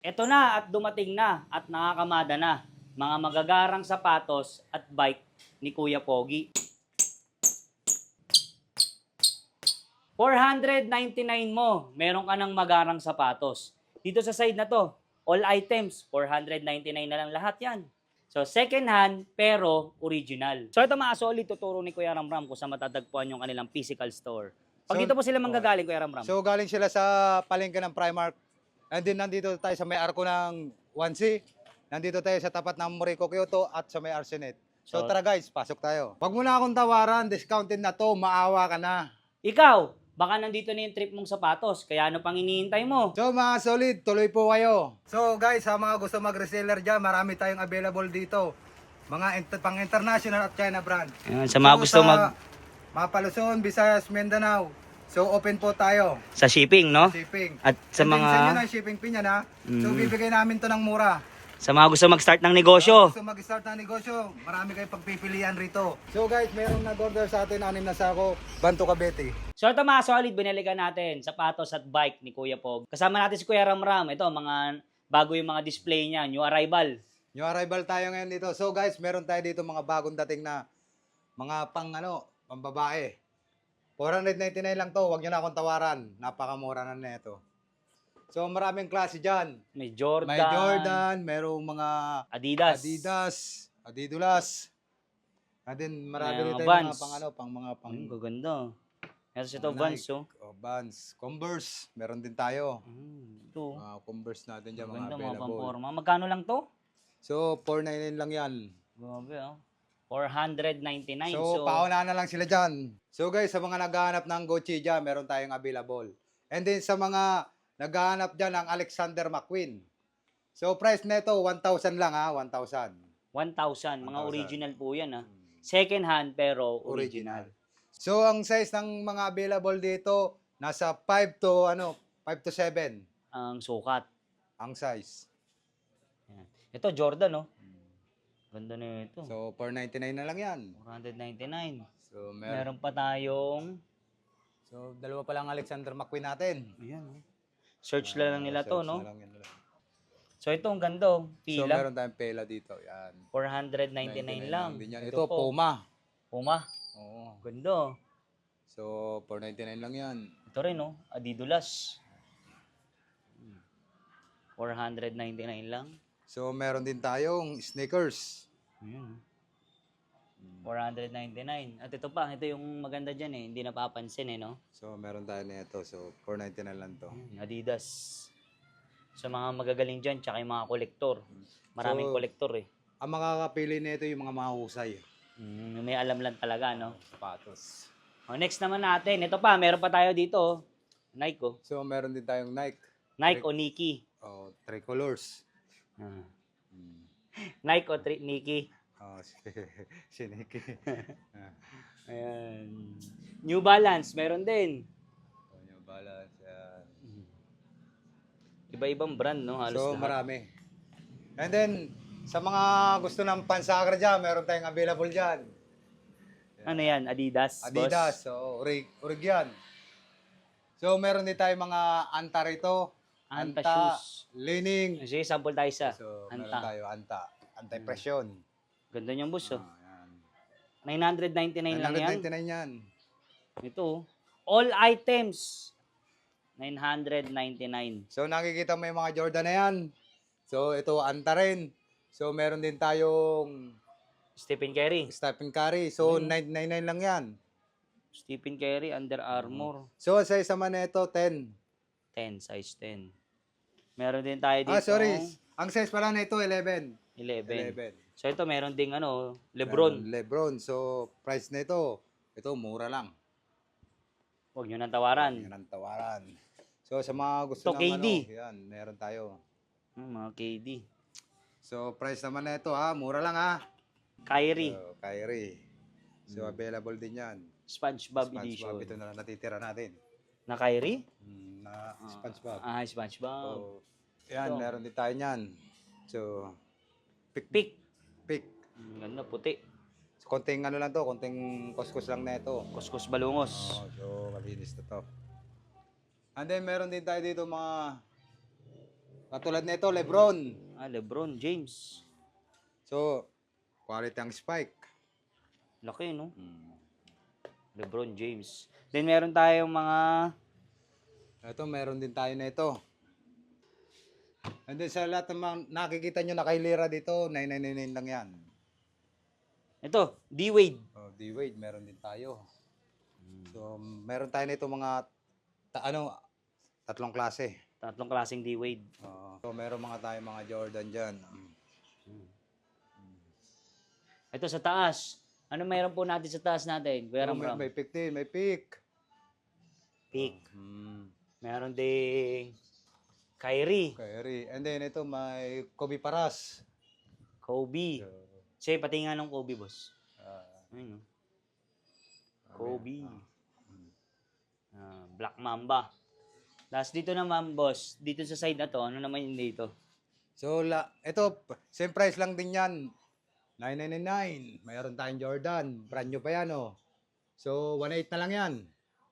Eto na at dumating na at nakakamada na mga magagarang sapatos at bike ni Kuya Pogi. 499 mo, meron ka ng magarang sapatos. Dito sa side na to, all items, 499 na lang lahat yan. So, second hand, pero original. So, ito mga solid, tuturo ni Kuya Ramram kung saan matatagpuan yung kanilang physical store. Pag dito po sila manggagaling, Kuya Ramram. So galing sila sa palengke ng Primark. And then nandito tayo sa may arko ng 1C. Nandito tayo sa tapat ng Morrico Kyoto at sa may Arsenet. So tara guys, pasok tayo. Wag mo na akong tawaran, discounted na to, maawa ka na. Ikaw, baka nandito na yung trip mong sapatos, kaya ano pang hinihintay mo? So mga solid, tuloy po kayo. So guys, sa mga gusto mag-reseller dyan, marami tayong available dito. Mga pang international at China brand. Ayan, sa mga gusto Mapaluson, Visayas, Mindanao. So open po tayo. sa shipping, no? Shipping. At sa And then, sa inyo mga na yung shipping fee niyan ha. So bibigay namin to ng mura. sa mga gusto mag-start ng negosyo. Gusto mag-start ng negosyo, marami kayong pagpipilian rito. So guys, mayroong nag-order sa atin, 6 na sako, Banto Cavite. So ito mga solid, binalikan natin sapatos at bike ni Kuya Pog. Kasama natin si Kuya Ramram. Ito, mga bago yung mga display niya, new arrival. New arrival tayo ngayon dito. So guys, meron tayo dito mga bagong dating na mga pambabae. 499 lang to, wag niyo na akong tawaran. Napakamura na nito. So maraming klase diyan. May Jordan. May Jordan, merong mga Adidas. Adidas. And then marami May rin mga tayo Vans. mga pang Gaganda. Ito ito, Mga Vans, Nike. oh. Vans, Converse, meron din tayo. Ito. Mga Converse natin diyan, mga Ganda, mga available. pamporma. Magkano lang to? So 499 lang 'yan. Grabe, oh. 499. So, pauna na lang sila dyan. So guys, sa mga naghahanap ng Gucci dyan, meron tayong available. And then sa mga naghahanap dyan ng Alexander McQueen. So price nito 1,000 lang ha, 1,000. 1,000. Mga 1,000. original po yan, ha. Second hand, pero original. So ang size ng mga available dito, nasa 5 to 7 Ang sukat. ang size. Yan. Ito, Jordan, oh. Ganda na ito. So 499 na lang yan. 499. So Meron pa tayong... So dalawa pa lang Alexander McQueen natin. Ayan, oh. Search lang nila to, Search no? na lang yan. So, ito ang ganda, oh. So Pila. meron tayong pela dito. Yan. 499 lang. Din yan. Ito Puma. Puma. Oo. Ganda, oh. So, 499 lang yan. Ito rin, oh. Adidas. 499 lang. So, meron din tayong sneakers. Ayan. 499. At ito pa, ito yung maganda dyan eh. Hindi napapansin eh, no? So, meron tayo nito. So, 499 lang to. Adidas. Sa mga magagaling dyan, tsaka yung mga kolektor. Maraming So, kolektor eh. Ang makakapili nito yung mga mahusay. May alam lang talaga, no? Sapatos. Oh, next naman natin. Ito pa, meron pa tayo dito. oh. Nike, oh. So, meron din tayong Nike. Nike o Nike. Oh, tricolors. Ah. Nike o Nike. Oh, si Nike. Ayan. New Balance, meron din. Oh, New Balance. Yan. Iba-ibang brand, no? Halos So, lahat. marami. And then, sa mga gusto ng pansakra dyan, meron tayong available dyan. Ano yan? Adidas, Adidas, boss? so orig yan. So meron din tayong mga anta rito. Anta shoes. Leaning. Sige, sample tayo sa So meron Anta. tayo anta. Anti-presyon. Ganda niyang boss, oh. Yan. 999 lang yan. 999 yan. Ito, oh. All items. 999. So nakikita mo yung mga Jordan na yan. So ito anta rin. So meron din tayong Stephen Curry. Stephen Curry. So 999 lang yan. Stephen Curry, Under Armour. So sa isa man na ito, 10. 10, size 10. Meron din tayo dito. Sorry. Ang size pala na ito, 11. 11. So ito, meron ding Lebron. Lebron. So price na ito mura lang. Huwag nyo nang tawaran. Yan ang tawaran. So sa mga gusto Ito, ng KD. yan, meron tayo. Mga KD. So price naman na ito mura lang Kyrie. So Kyrie. So available din yan. SpongeBob edition. SpongeBob ito na lang natitira natin. Na Kyrie? Na SpongeBob. SpongeBob. So yan, Ito. meron din tayo niyan. So Pick. pick. Ganda, puti. So, konting lang to, konting kuskus lang na ito. Kuskus balungos. So malinis na to. And then meron din tayo dito mga Katulad nito, Lebron. LeBron James. So, quality ang spike. Laki, no? LeBron James. Then meron tayong mga... Ito, meron din tayo na ito. And then sa lahat ng mga nakikita nyo nakailira dito, 999 lang yan. Ito, D-Wade. Oh, D-Wade, meron din tayo. So, meron tayo nito mga, tatlong klase. Tatlong klaseng D-Wade. So, meron tayo mga Jordan dyan. Ito sa taas. Ano mayroon po natin sa taas natin? Kuya So, Ram Ram. may pick din, may pick. Pick. Meron ding Kyrie. Kyrie. And then ito, may Kobe Paras. Kobe. So, Sige, pati nga nung Kobe, boss. ah, Ayun, no? Kobe. Black Mamba. Tapos dito naman, boss, dito sa side na to, ano naman yun dito? so ito, same price lang din yan. 999. Mayroon tayong Jordan. Brand new pa yan, oh. So, 1.8 na lang yan.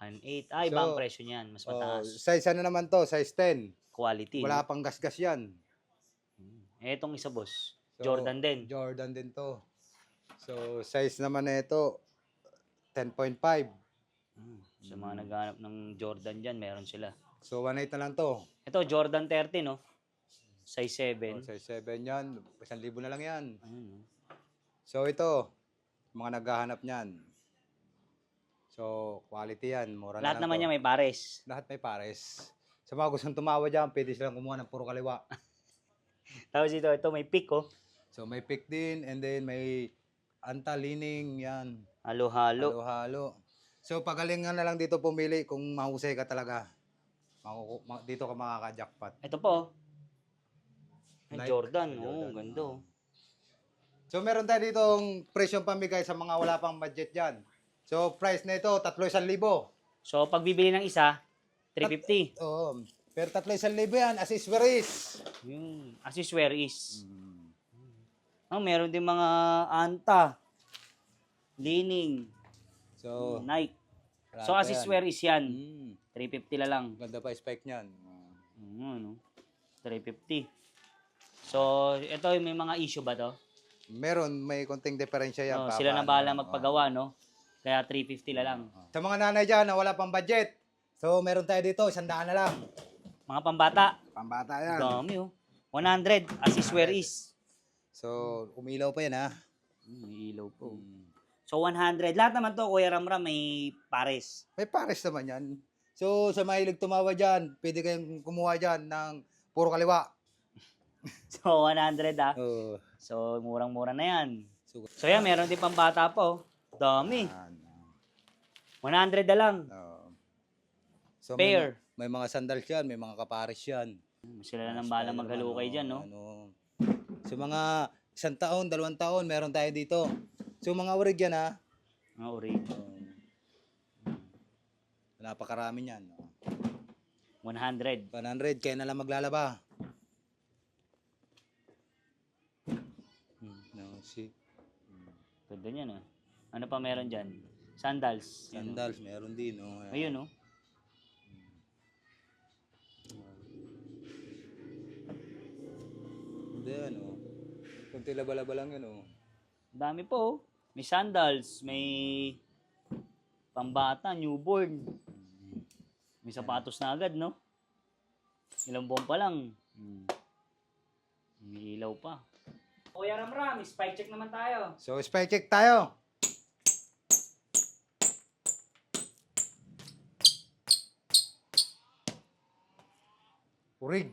1.8. Ah, iba ang presyo niyan. Mas mataas. Size ano naman to? Size 10. Quality. Wala pang gasgas yan. Etong isa, boss. So, Jordan din. Jordan din to. So, size naman na ito, 10.5. Sa mga naghanap ng Jordan dyan, meron sila. So, 1.8 na lang to. Ito, Jordan 30, no? Size So, 7. size 7 yan. 1,000 na lang yan. Ayun, no? So, ito, mga naghahanap niyan. So, quality yan. Mura na Lahat lang naman to. niya may pares. Lahat may pares. Sa mga gustong tumawa dyan, pwede silang kumuha ng puro kaliwa. Tapos ito may pick, oh. So, may pick din, and then may antalining, yan. Halo-halo. Halo-halo. So, pagalingan na lang dito pumili kung mahusay ka talaga. Dito ka makaka-jackpot. Ito po, oh. Ay, Nike. Jordan. Jordan. Oh, ganda, oh. So, meron tayo ditong presyong pamigay sa mga wala pang budget dyan. So, price na ito, 3,100. So, pag bibili ng isa, 350. Oo. Pero 3,100 yan, as is where is. Yung assist where is. Oh, meron din mga Anta, Lining, So, Nike. wala So, pa assist yan. where is yan. 350 na lang. Ganda pa spike niyan. No? 350. So, ito may mga issue ba to? Meron, may konting diferensya yan. Oh, sila na bahala magpagawa, no? Kaya 350 na lang. Sa mga nanay dyan na wala pang budget, so meron tayo dito, 100 na lang. Mga pambata, Pambata yan. dami, oh. 100, assist where is. So, umilaw pa yan, ha? May ilaw po. So, 100. Lahat naman to, Kuya Ramram, may pares. May pares naman yan. So, sa mahilig tumawa dyan, pwede kayong kumuha dyan ng puro kaliwa. So, 100, ah. Oh, So, murang-mura na yan. so, So, yan, meron din pambata po. Dami. yan. 100 na lang. So, Pair. May mga sandals yan, may mga kapares yan. Sila na nang bahala maghalukay dyan, no? So, mga 1 taon, 2 taon, meron tayo dito. So, mga orig yan, ha? Mga orig. Napakarami yan. 100. 100, kaya na lang maglalaba. No, see. Ganda niyan, ah. Ano pa meron dyan? Sandals. Yan, oh. Sandals, meron din. No? Ayun, no? Hindi, ano. Kunti laba-laba lang yan, oh. Dami po, oh. May sandals, may pambata, newborn. May sapatos na agad, no? Ilang buwan pa lang. May ilaw pa. Kuya Ramram, spy check naman tayo. So, spy check tayo. Urig.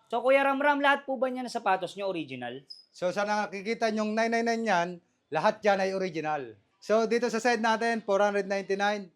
So, Kuya Ramram, lahat po ba niya na sapatos niyo original? So, sa nakikita nyong 999 yan, lahat yan ay original. So, dito sa side natin, 499.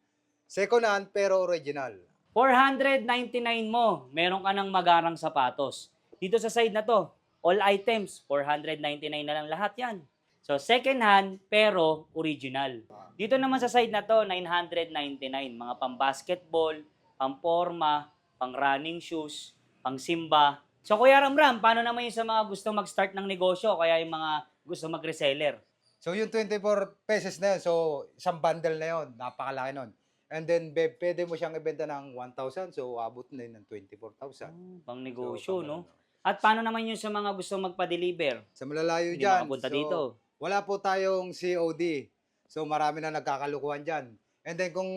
Second hand, pero original. 499 mo, meron ka ng magarang sapatos. Dito sa side na to, all items, 499 na lang lahat yan. So, second hand, pero original. Dito naman sa side na to, 999. Mga pang-basketball, pang-forma, pang-running shoes, pang-simba. So, Kuya Ramram, paano naman yung sa mga gusto mag-start ng negosyo, kaya yung mga gusto mag-reseller? So, yung 24 pesos na yun, so, isang bundle na yun, napakalaki nun. And then, pwede mo siyang ibenta ng 1,000, so, abot na yun ng 24,000. Pang negosyo, So, no? At paano naman yung sa mga gusto magpa-deliver? Sa malalayo Hindi dyan. makapunta dito. Wala po tayong COD. So marami na nagkakalukuhan dyan. And then kung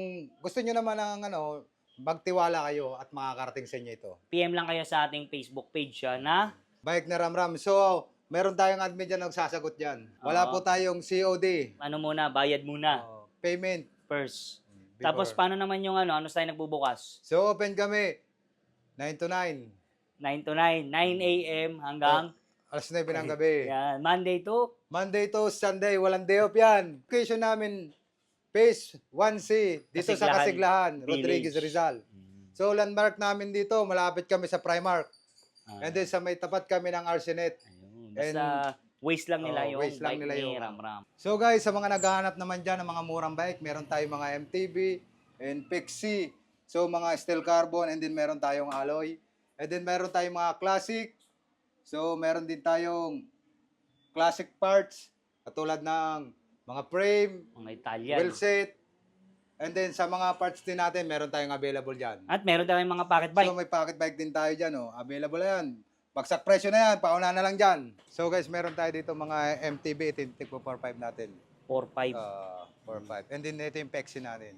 gusto nyo naman ng magtiwala kayo at makakarating sa inyo ito. PM lang kayo sa ating Facebook page na Bike na Ramram. So, meron tayong admin dyan nagsasagot dyan. Wala Oo. po tayong COD. ano muna, bayad muna. Payment. First. Before. Tapos paano naman yung ano tayo nagbubukas? So, open kami 9 to 9. 9 to 9, 9 a.m. hanggang Alas 9 ng gabi. yan, Monday to Monday to Sunday, walang day off yan. Location namin, Phase 1C, dito sa Kasiglahan Kasiglahan, Rodriguez, Village. Rizal. So, landmark namin dito, malapit kami sa Primark. Ah, And then sa may tapat kami ng Arsenet. ayun. Basta waste lang nila Oo, yung waste lang bike nila ni yung- Ramram. So guys, sa mga naghahanap naman dyan ng mga murang bike, meron tayong mga MTB and Pixie. So mga steel carbon and then meron tayong alloy. And then meron tayong mga classic. So meron din tayong classic parts katulad ng mga frame, Mga Italian. wheel set. And then sa mga parts din natin, meron tayong available dyan. At meron tayong mga pocket bike. So may pocket bike din tayo dyan. Available na yan. Bagsak presyo na yan. Pauna na lang dyan. So guys, meron tayo dito mga MTB. Ito yung Tipo 45 natin. 4-5. 4-5. And then ito yung Pexi natin.